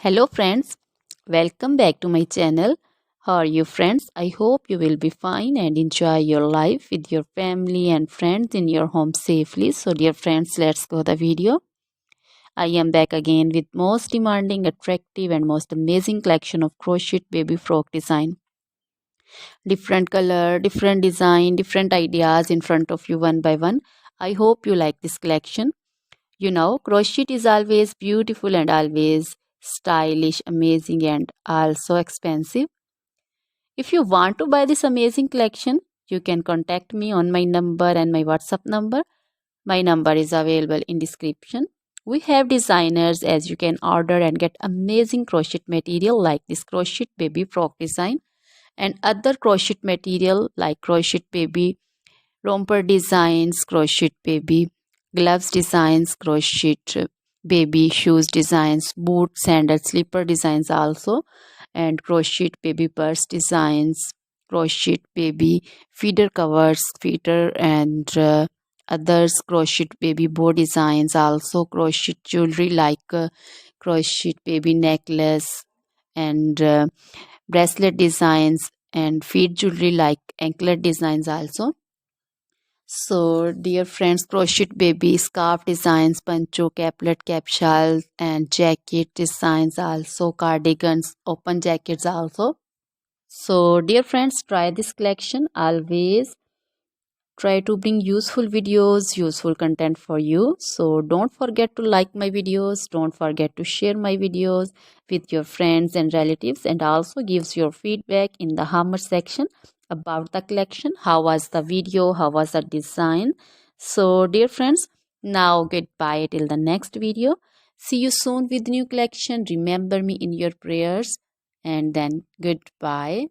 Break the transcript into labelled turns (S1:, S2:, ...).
S1: Hello friends, welcome back to my channel. How are you friends? I hope you will be fine and enjoy your life with your family and friends in your home safely. So dear friends, let's go the video. I am back again with most demanding, attractive and most amazing collection of crochet baby frock design. Different color, different design, different ideas in front of you one by one. I hope you like this collection. You know, crochet is always beautiful and always stylish, amazing, and also expensive. If you want to buy this amazing collection, you can contact me on my number and my WhatsApp number. My number is available in description. We have designers as you can order and get amazing crochet material like this crochet baby frock design and other crochet material like crochet baby romper designs, crochet baby gloves designs, crochet baby shoes designs, boot, sandal, slipper designs also, and crochet baby purse designs, crochet baby feeder covers, feeder and others, crochet baby bow designs also, crochet jewelry like crochet baby necklace and bracelet designs and feet jewelry like anklet designs also. So, dear friends, crochet baby scarf designs, pancho, caplet, capsule, and jacket designs also, cardigans, open jackets also. So, dear friends, try this collection. Always try to bring useful videos, useful content for you. So, don't forget to like my videos. Don't forget to share my videos with your friends and relatives, and also gives your feedback in the comment section about the collection. How was the video? How was the design? So, dear friends, now goodbye till the next video. See you soon with new collection. Remember me in your prayers, and then goodbye.